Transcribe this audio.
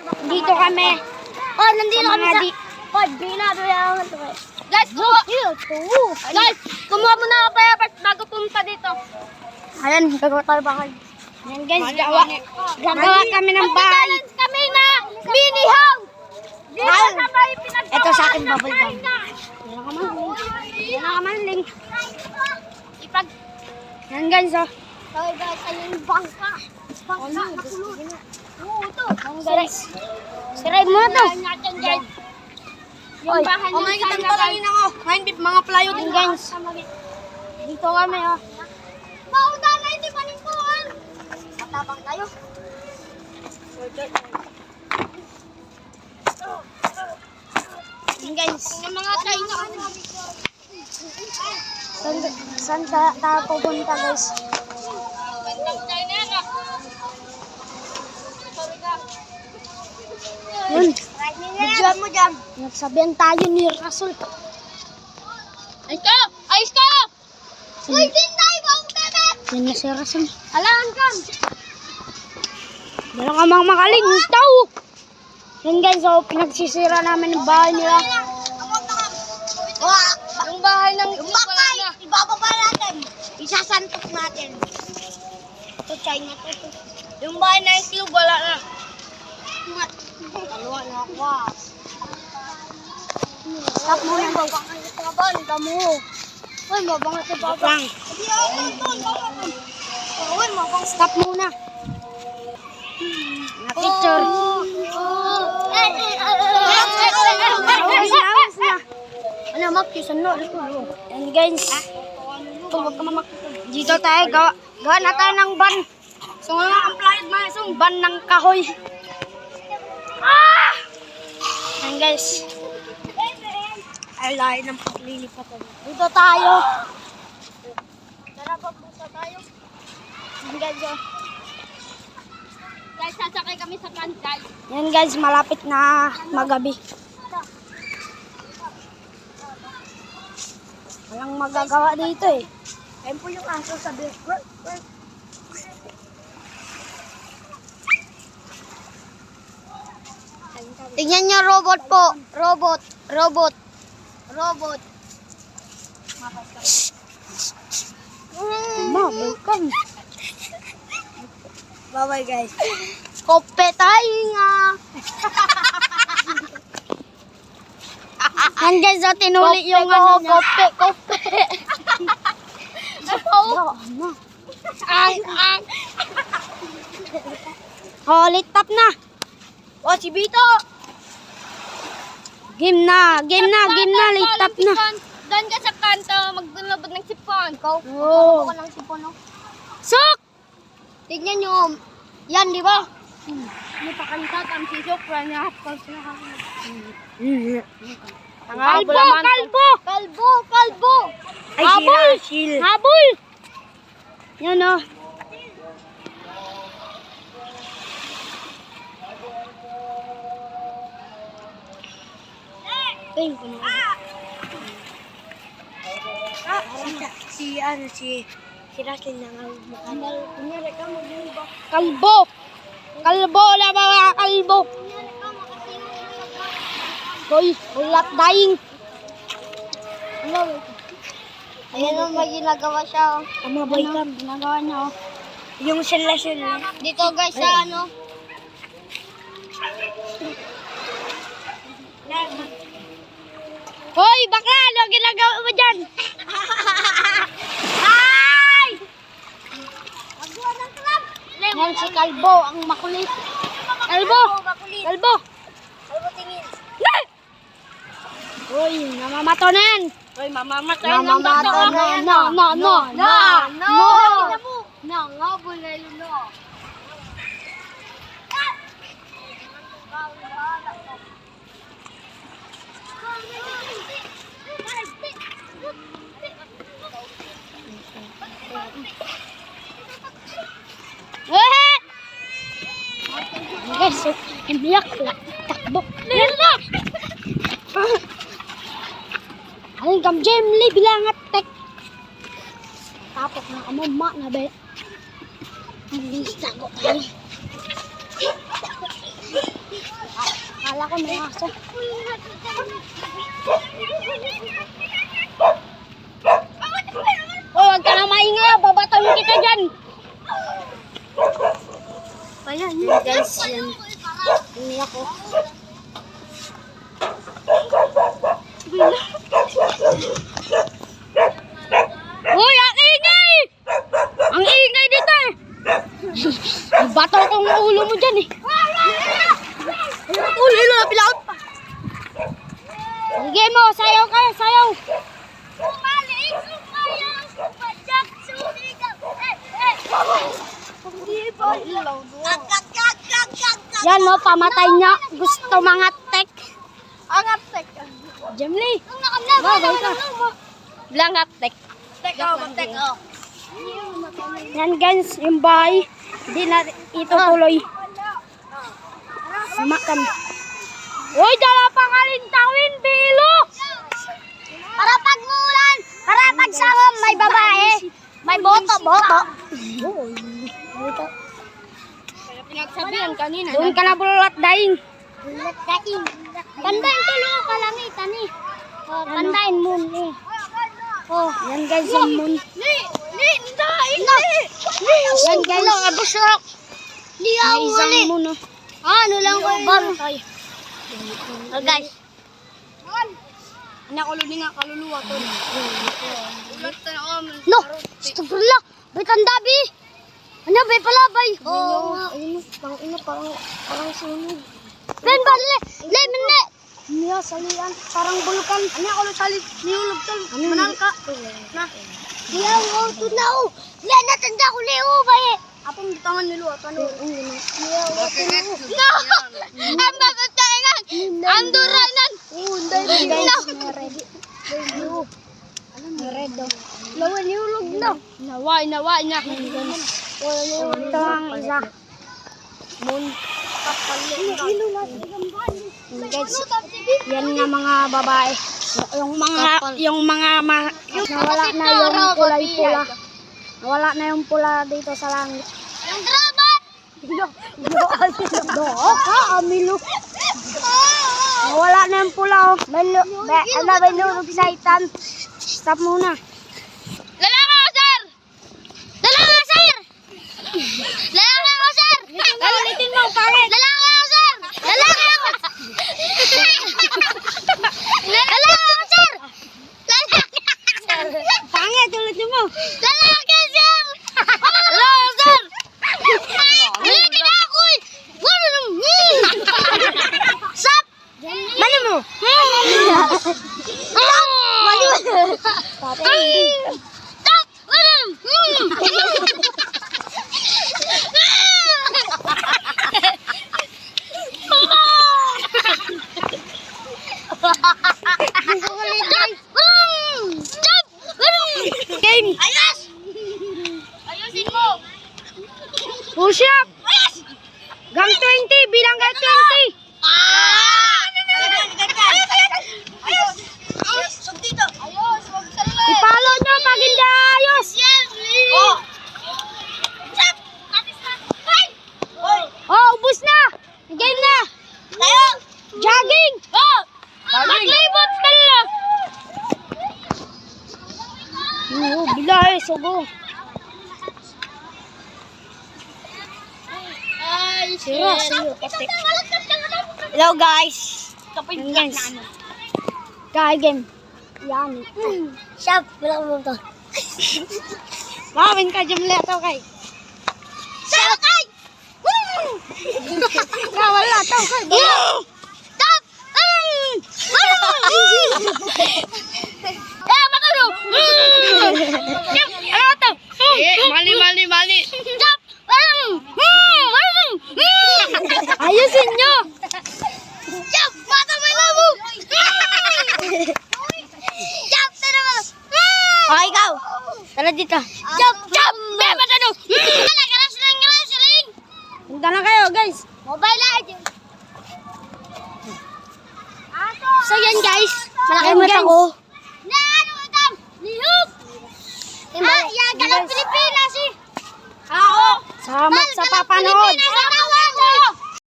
Dito kami. Oh, nandito kami sa... Binabayaran ito. Guys, kumuha muna ako kaya bago pumunta dito. Ayan, gagawa tayo bakal. Ayan guys, gagawa kami ng bahay. Kami na mini house. Ito sa akin bubble gum. Yan ang kamaling. Yan guys, oh. Okay guys, ayun yung bangka. Bangka, nakulot. Oo, ito. Guys, siray mo na ito. Yung bahay ng kita na talangin ako. Mga plywood din guys. Dito kami, oh. Mauna na, hindi paningkuhan. Matabang tayo. Yan guys. Yung mga tayo na saan tayo pupunta guys? Yun. Bidyoan mo dyan. Nagsabihan tayo ni Rasul. Ayos ka! Ayos ka! Uy, din tayo ba ang temet? Yan na si Rasul. Alaan ka! Dala ka mga makaling tao. Yan guys, so pinagsisira namin ng bahay nila. Yung bahay ng wala na. Ibababa natin. Isasantok natin. Ito, China to. Yung bahay na yung cube, wala na. Kaluwa na ako. Stop mo na. Mabangat ito ka ba? Ang damo. Uy, mabangat ito ba? Uy, mabangat. Stop muna. Na-picture. Awas na. Ano, magkisan no? And guys, dito tayo, gawa na tayo ng ban. So nga ang plywood na isang ban ng kahoy. And guys, ay lahi ng paglilipatan. Dito tayo. Tara, papusa tayo. And guys, guys, sasakay kami sa van, guys. Yan guys, malapit na magabi. Walang magagawa dito eh. Ayun po yung aso sa billboard. Tingnan niyo robot po. Robot. Welcome. Bye-bye guys. Kope tayo nga. Yan guys, so tinuli yung ano niya. Kope. Oh, litap na. Oh, si Bito. Game na, litap na. Doon ka sa kanto, magdulabot ng sipon. Oo. Ng sipon, no? Sok! Tignan nyo. Yan, di ba? May pakantat ang sisok. Kalbo! Habol! Yan o. Si Raslin na nga Kalbo! Wala ba mga kalbo? Hoy, ulat dying. Ayan o, may ginagawa siya. Tama ba ikaw? Ginagawa niya o. Yung sila. Dito guys sa ano. Hoy, bakla! Ano ginagawa mo dyan? Ay! Magawa ng club! Yan si Kalbo, ang makulit. Kalbo tingin. Uy, namamato na yan. Uy, namamato na yan. No. Nangabol na yun, no. Guys, ibiyak takbo. Aling kam Jemli bilang atek. Tapos na amama na be. Hindi sago tayo. Kala ko may aso. Oh, huwag ka na maingay. Babatayin kita dyan. Ayan, guys, yan. Ini ako. Uy, ang ingay! Ang ingay dito eh! Bato kong ulo mo dyan eh. Ulo, napilaot pa. Sige mo, sayaw kayo, sayaw. Umalis, umayaw, sumadyak, sumigaw. Yan no, pamatay niya. Gusto mga tek. Angat tek. Jamli. Babay ka. Blangat tek. Tek ako, tek ako. Yan guys, yung bahay. Hindi na ito tuloy. Makan. Uy, dala pa kalintawin, Bilo. Para pag mulan, para pag sama may babae. May boto. Pinagsabihan kanina. Doon ka na bulat daing. Bulat daing. Pandain tulo ka lang eh, tani. Oh, pandain mo eh. Oh, yan guys yung moon. Yan guys. Abusok. Di ako wali. Ano lang ko bantay. Oh guys. Anak ulo ni nga kaluluwa to. Ulat na ako. No, astagfirullah. Bitan dabi. Ano ba palabay? Ayun, parang sunog. Ben balle, lemne. Niya salian, parang bulkan. Ano ako sali, niulog tol. Manangka. Na. Diya ko tunaw. Le natanda ko leo ba eh. Apong tangan nilo atano. No. Ang magtaingan. Anduranan. Unday guys. Ready. Alam mo red do. Lawan niulog na. Naway na. Ito ang isa. Moon. Guys, yan nga mga babae. Yung mga nawala na yung kulay-pula. Nawala na yung pula dito sa langit. Yung drabat! Amilo. Nawala na yung pula. May nulog sa itan. Stop muna. Ulitin mo, pangit. Lalaki ako, sir. Lalaki ako, sir. Pangit, ulitin mo. Lalaki, sir. Lalaki, sir. Lalaki na ako, eh. Sap. Mali mo. Mali mo. Stop. Game. Ayos! Ayusin mo! Push up! Gang 20, bilang gang 20! Ayos! Ayos! Sug dito! Ayos! Huwag salala! Ipalo nyo pag hindi ayos! Yes! Oh! Stop! Oh, ubus na! Game na! Tayo! Jogging! Oh! Maglibot ka nila! Oo, bilay, sugo. Sira, katik. Hello guys. Kaya game. Yan. Shop, wala mo to. Mawin ka dyan leto kay. Shop kay! Nawala to kay. Stop! Matulog! Ano to? Mali. Stop! Ayusin nyo! Stop! Mata may labo! Stop! Tara mo! O, ikaw! Tara dito! Stop! Mata no! Galas! Punta na kayo, guys! Mobile Legends! So yan guys, malaki mata ko. Na ano ito? Nihuk! Yaga ng Pilipinas eh! Oo! Salamat sa papanood!